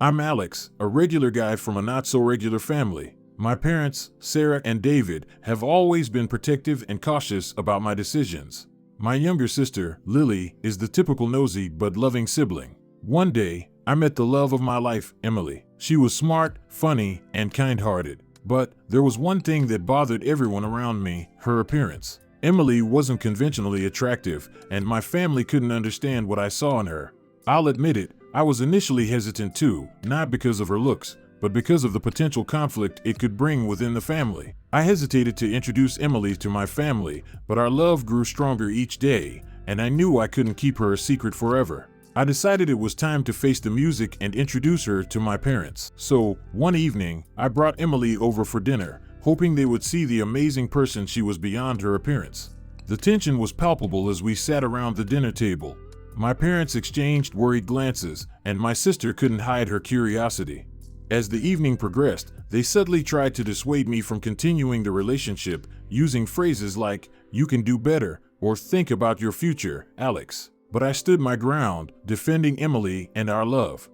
I'm Alex, a regular guy from a not-so-regular family. My parents, Sarah and David, have always been protective and cautious about my decisions. My younger sister, Lily, is the typical nosy but loving sibling. One day, I met the love of my life, Emily. She was smart, funny, and kind-hearted. But there was one thing that bothered everyone around me: her appearance. Emily wasn't conventionally attractive, and my family couldn't understand what I saw in her. I'll admit it, I was initially hesitant too, not because of her looks, but because of the potential conflict it could bring within the family. I hesitated to introduce Emily to my family, but our love grew stronger each day, and I knew I couldn't keep her a secret forever. I decided it was time to face the music and introduce her to my parents. So, one evening, I brought Emily over for dinner, hoping they would see the amazing person she was beyond her appearance. The tension was palpable as we sat around the dinner table. My parents exchanged worried glances, and my sister couldn't hide her curiosity. As the evening progressed, they subtly tried to dissuade me from continuing the relationship, using phrases like, "You can do better," or "Think about your future, Alex." But I stood my ground, defending Emily and our love.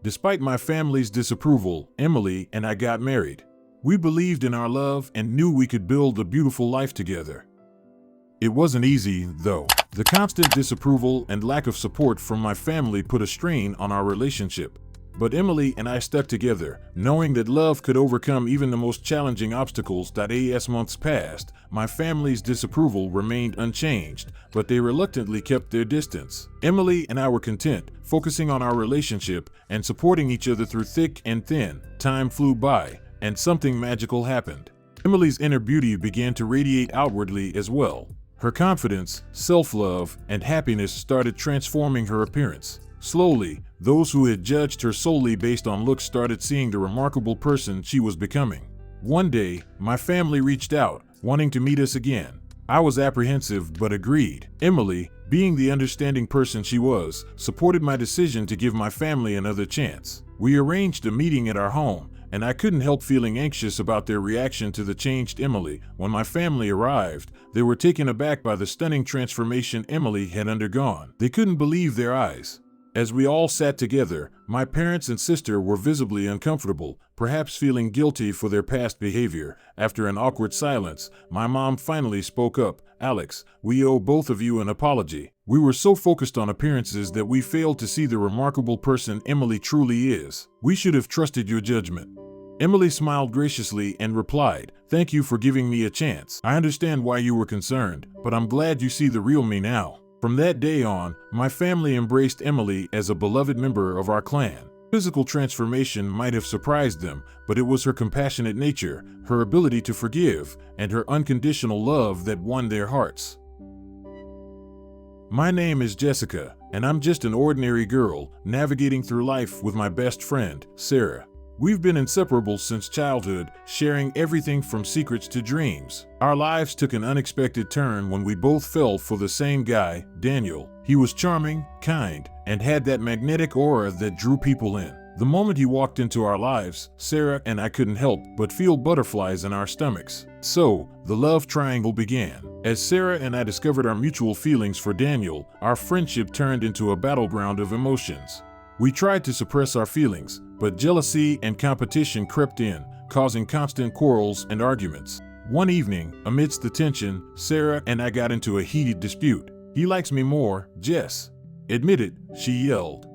Despite my family's disapproval, Emily and I got married. We believed in our love and knew we could build a beautiful life together. It wasn't easy, though. The constant disapproval and lack of support from my family put a strain on our relationship. But Emily and I stuck together, knowing that love could overcome even the most challenging obstacles. As months passed, my family's disapproval remained unchanged, but they reluctantly kept their distance. Emily and I were content, focusing on our relationship and supporting each other through thick and thin. Time flew by, and something magical happened. Emily's inner beauty began to radiate outwardly as well. Her confidence, self-love, and happiness started transforming her appearance. Slowly, those who had judged her solely based on looks started seeing the remarkable person she was becoming. One day, my family reached out, wanting to meet us again. I was apprehensive but agreed. Emily, being the understanding person she was, supported my decision to give my family another chance. We arranged a meeting at our home, and I couldn't help feeling anxious about their reaction to the changed Emily. When my family arrived, they were taken aback by the stunning transformation Emily had undergone. They couldn't believe their eyes. As we all sat together, my parents and sister were visibly uncomfortable, perhaps feeling guilty for their past behavior. After an awkward silence, my mom finally spoke up. "Alex, we owe both of you an apology. We were so focused on appearances that we failed to see the remarkable person Emily truly is. We should have trusted your judgment." Emily smiled graciously and replied, "Thank you for giving me a chance. I understand why you were concerned, but I'm glad you see the real me now." From that day on, my family embraced Emily as a beloved member of our clan. Physical transformation might have surprised them, but it was her compassionate nature, her ability to forgive, and her unconditional love that won their hearts. My name is Jessica, and I'm just an ordinary girl navigating through life with my best friend, Sarah. We've been inseparable since childhood, sharing everything from secrets to dreams. Our lives took an unexpected turn when we both fell for the same guy, Daniel. He was charming, kind, and had that magnetic aura that drew people in. The moment he walked into our lives, Sarah and I couldn't help but feel butterflies in our stomachs. So, the love triangle began. As Sarah and I discovered our mutual feelings for Daniel, our friendship turned into a battleground of emotions. We tried to suppress our feelings, but jealousy and competition crept in, causing constant quarrels and arguments. One evening, amidst the tension, Sarah and I got into a heated dispute. "He likes me more, Jess. Admit it," she yelled.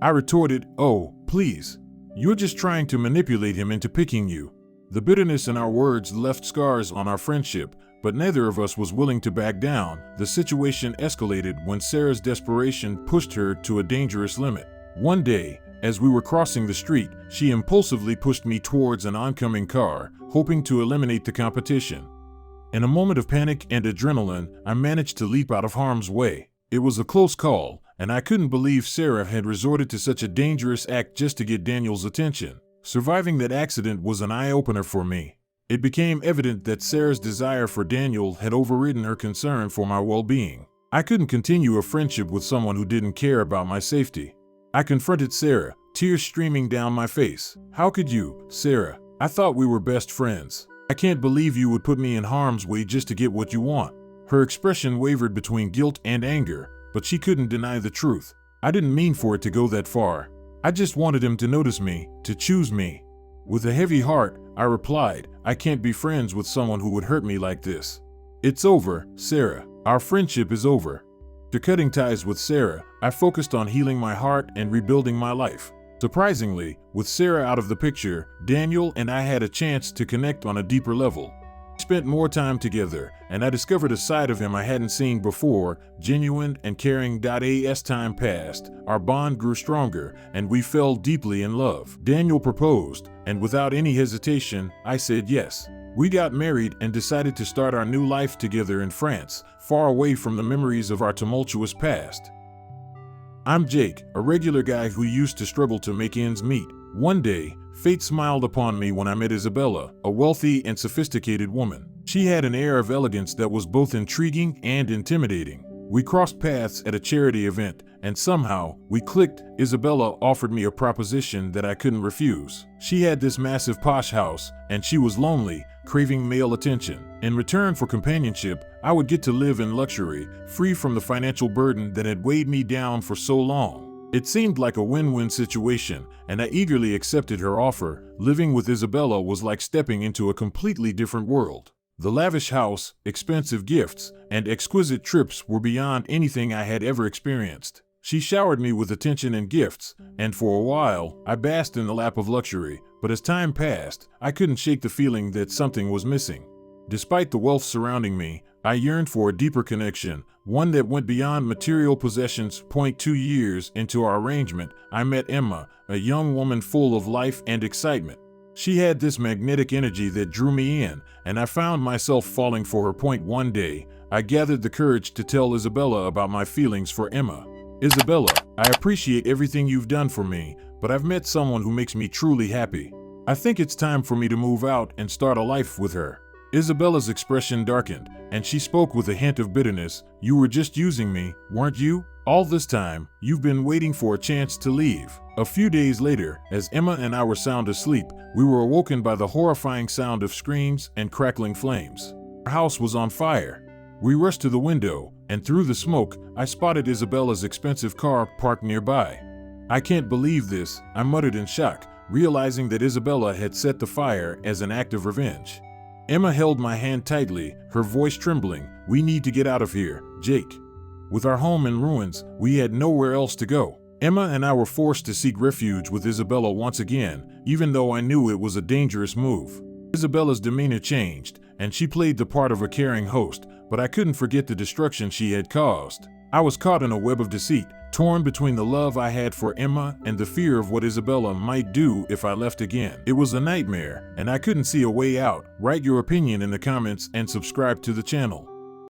I retorted, "Oh, please. You're just trying to manipulate him into picking you." The bitterness in our words left scars on our friendship, but neither of us was willing to back down. The situation escalated when Sarah's desperation pushed her to a dangerous limit. One day, as we were crossing the street, she impulsively pushed me towards an oncoming car, hoping to eliminate the competition. In a moment of panic and adrenaline, I managed to leap out of harm's way. It was a close call, and I couldn't believe Sarah had resorted to such a dangerous act just to get Daniel's attention. Surviving that accident was an eye-opener for me. It became evident that Sarah's desire for Daniel had overridden her concern for my well-being. I couldn't continue a friendship with someone who didn't care about my safety. I confronted Sarah, tears streaming down my face. "How could you, Sarah? I thought we were best friends. I can't believe you would put me in harm's way just to get what you want." Her expression wavered between guilt and anger, but she couldn't deny the truth. "I didn't mean for it to go that far. I just wanted him to notice me, to choose me. With a heavy heart, I replied, I can't be friends with someone who would hurt me like this. It's over, Sarah. Our friendship is over. After cutting ties with Sarah, I focused on healing my heart and rebuilding my life. Surprisingly, with Sarah out of the picture, Daniel and I had a chance to connect on a deeper level. We spent more time together, and I discovered a side of him I hadn't seen before, genuine and caring. As time passed, our bond grew stronger, and we fell deeply in love. Daniel proposed, and without any hesitation, I said yes. We got married and decided to start our new life together in France, far away from the memories of our tumultuous past. I'm Jake, a regular guy who used to struggle to make ends meet. One day, fate smiled upon me when I met Isabella, a wealthy and sophisticated woman. She had an air of elegance that was both intriguing and intimidating. We crossed paths at a charity event, and somehow, we clicked. Isabella offered me a proposition that I couldn't refuse. She had this massive posh house, and she was lonely, craving male attention. In return for companionship, I would get to live in luxury, free from the financial burden that had weighed me down for so long. It seemed like a win-win situation, and I eagerly accepted her offer. Living with Isabella was like stepping into a completely different world. The lavish house, expensive gifts, and exquisite trips were beyond anything I had ever experienced. She showered me with attention and gifts, and for a while, I basked in the lap of luxury, but as time passed, I couldn't shake the feeling that something was missing. Despite the wealth surrounding me, I yearned for a deeper connection, one that went beyond material possessions. 2 years into our arrangement, I met Emma, a young woman full of life and excitement. She had this magnetic energy that drew me in, and I found myself falling for her. One day, I gathered the courage to tell Isabella about my feelings for Emma. Isabella, I appreciate everything you've done for me, but I've met someone who makes me truly happy. I think it's time for me to move out and start a life with her. Isabella's expression darkened, and she spoke with a hint of bitterness. You were just using me, weren't you? All this time, you've been waiting for a chance to leave. A few days later, as Emma and I were sound asleep, we were awoken by the horrifying sound of screams and crackling flames. Our house was on fire. We rushed to the window, and through the smoke, I spotted Isabella's expensive car parked nearby. I can't believe this, I muttered in shock, realizing that Isabella had set the fire as an act of revenge. Emma held my hand tightly, her voice trembling. We need to get out of here, Jake. With our home in ruins, we had nowhere else to go. Emma and I were forced to seek refuge with Isabella once again, even though I knew it was a dangerous move. Isabella's demeanor changed, and she played the part of a caring host, but I couldn't forget the destruction she had caused. I was caught in a web of deceit, torn between the love I had for Emma and the fear of what Isabella might do if I left again. It was a nightmare, and I couldn't see a way out. Write your opinion in the comments and subscribe to the channel.